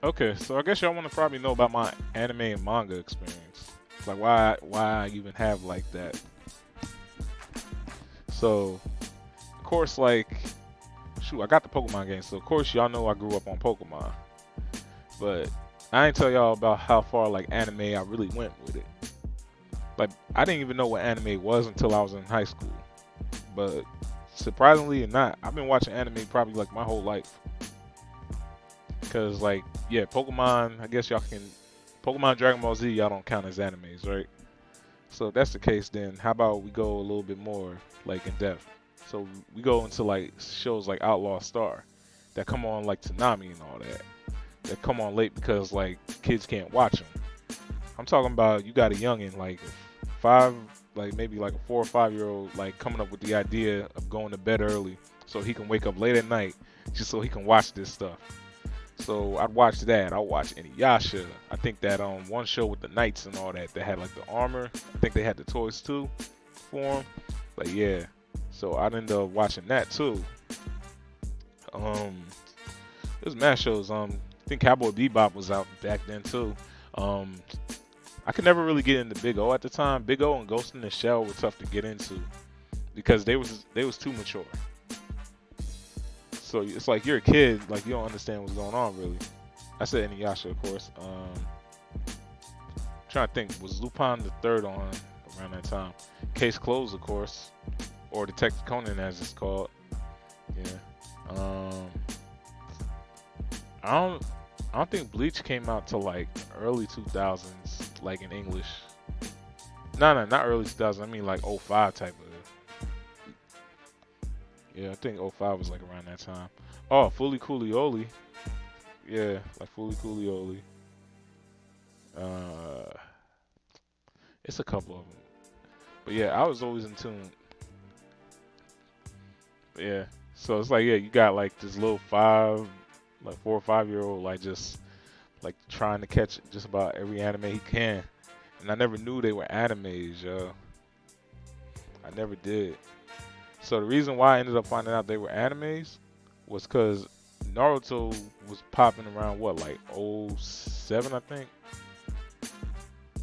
Okay, so I guess y'all want to probably know about my anime and manga experience. Like why I even have like that. So, of course, like shoot, I got the Pokemon game, so of course y'all know I grew up on Pokemon. But I ain't tell y'all about how far like anime I really went with it. Like I didn't even know what anime was until I was in high school. But surprisingly or not, I've been watching anime probably like my whole life. Cause like yeah, Pokemon, I guess y'all can Pokemon Dragon Ball Z y'all don't count as animes, right? So if that's the case, then how about we go a little bit more like in depth? So we go into like shows like Outlaw Star that come on like Tsunami and all that. That come on late because like kids can't watch them. I'm talking about you got a youngin like five, like maybe like a 4 or 5 year old like coming up with the idea of going to bed early so he can wake up late at night just so he can watch this stuff. So I'd watch that. I'd watch Inuyasha. I think that one show with the knights and all that, they had like the armor. I think they had the toys too for 'em. But yeah, so I'd end up watching that too. Um, there's mad shows. I think Cowboy Bebop was out back then too. Um, I could never really get into Big O at the time. Big O and Ghost in the Shell were tough to get into because they was too mature. So it's like you're a kid, like you don't understand what's going on really. I said Inuyasha, of course. Trying to think, was Lupin the Third on around that time? Case Closed, of course, or Detective Conan as it's called. Yeah. I don't, I don't think Bleach came out till like early 2000s, like in English. No, no, not early 2000s. I mean like '05 type of. Yeah, I think '05 was like around that time. Oh, Fully Cooley. Yeah, like Fully Cooley. Uh, it's a couple of them. But yeah, I was always in tune. Yeah. So it's like, yeah, you got like this little like 4 or 5 year old, like just like trying to catch just about every anime he can. And I never knew they were animes, yo. I never did. So the reason why I ended up finding out they were animes was because Naruto was popping around what, like '07, I think?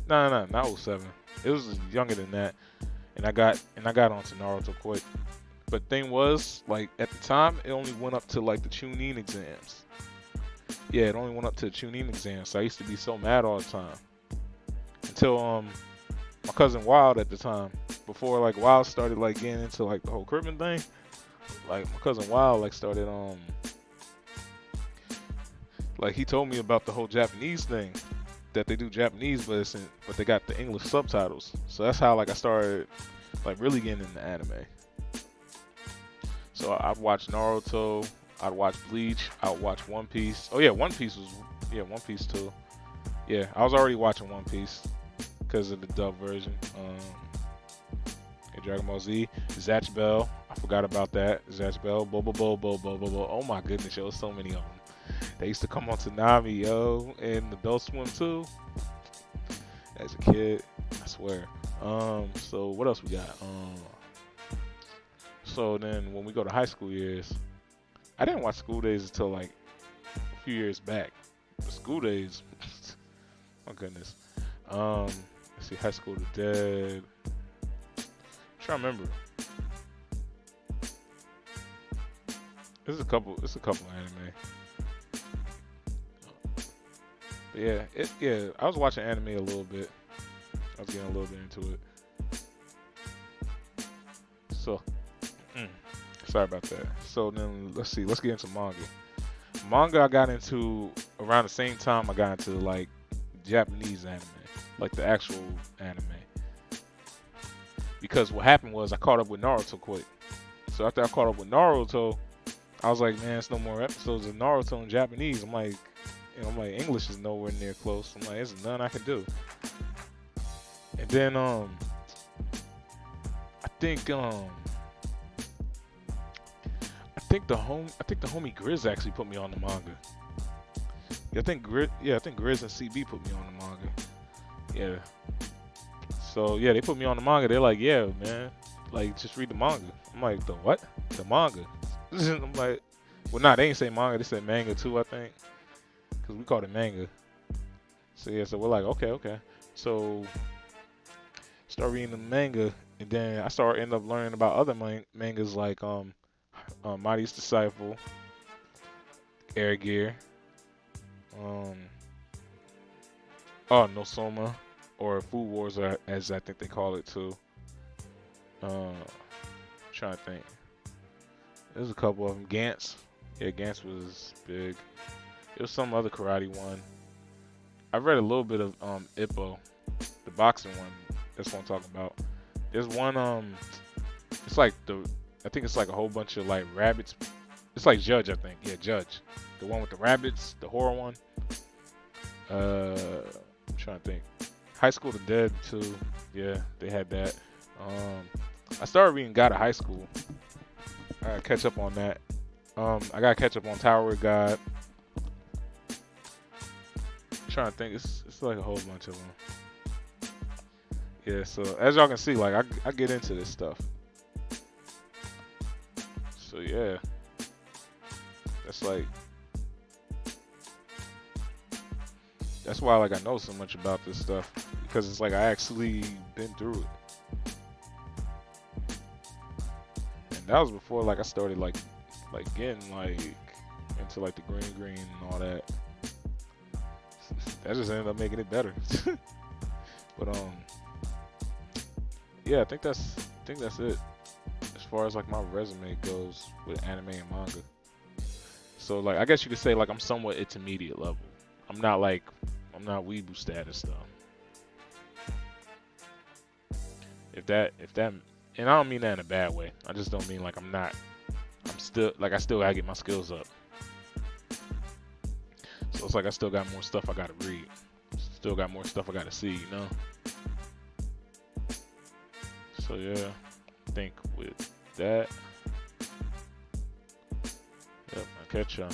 No, not '07. It was younger than that. And I got onto Naruto quick. But thing was, like at the time, it only went up to like the Chunin exams. Yeah, it only went up to the Chunin exams. So I used to be so mad all the time until my cousin Wild at the time, before like Wild started like getting into like the whole crippin' thing. Like my cousin Wild like started like he told me about the whole Japanese thing that they do Japanese, but they got the English subtitles. So that's how like I started like really getting into anime. So I'd watch Naruto, I'd watch Bleach, I'd watch One Piece. Oh yeah, One Piece too. Yeah, I was already watching One Piece because of the dub version. And Dragon Ball Z, Zatch Bell. I forgot about that. Zatch Bell, Bo. Oh my goodness, yo, so many of them. They used to come on Tsunami, yo, and Adult Swim too. As a kid, I swear. So what else we got? So then when we go to high school years, I didn't watch School Days until like a few years back. The School Days, oh goodness. Let's see, High School the Dead. I'm trying to remember. There's a couple. It's a couple anime. But yeah. I was watching anime a little bit. I was getting a little bit into it. So, sorry about that. So then let's see. Let's get into manga. Manga I got into around the same time I got into like Japanese anime, like the actual anime. Because what happened was I caught up with Naruto quick. So after I caught up with Naruto, I was like, man, it's no more episodes of Naruto in Japanese. I'm like, I'm like, English is nowhere near close. I'm like, there's none I can do. And then I think I think the homie Grizz actually put me on the manga. Yeah, I think Grizz and CB put me on the manga. Yeah. So yeah, they put me on the manga. They're like, yeah, man, like just read the manga. I'm like, the what? The manga. I'm like, well, nah, they ain't say manga. They said manga too, I think. because we called it manga. So yeah, so we're like, okay. So start reading the manga, and then I end up learning about other mangas like Mighty's Disciple, Air Gear, um, No Soma, or Food Wars, as I think they call it too. Trying to think. There's a couple of them. Gantz. Yeah, Gantz was big. It was some other karate one. I read a little bit of Ippo, the boxing one. That's what I'm talking about. There's one it's like I think it's like a whole bunch of like rabbits. It's like Judge, I think. Yeah, Judge. The one with the rabbits, the horror one. I'm trying to think. High School of the Dead too. Yeah, they had that. I started reading God of High School. I gotta catch up on that. I gotta catch up on Tower of God. I'm trying to think. It's like a whole bunch of them. Yeah. So as y'all can see, like I get into this stuff. So yeah, that's why like I know so much about this stuff, because it's like I actually been through it. And that was before like I started like getting like into like the green and all that. That just ended up making it better. But yeah, I think that's it as far as like my resume goes with anime and manga. So like I guess you could say like I'm somewhat intermediate level. I'm not weeaboo status though. If that and I don't mean that in a bad way. I just don't mean like I still gotta get my skills up. So it's like I still got more stuff I gotta read. Still got more stuff I gotta see, you know? So yeah, I think with that, yep, I'll catch y'all.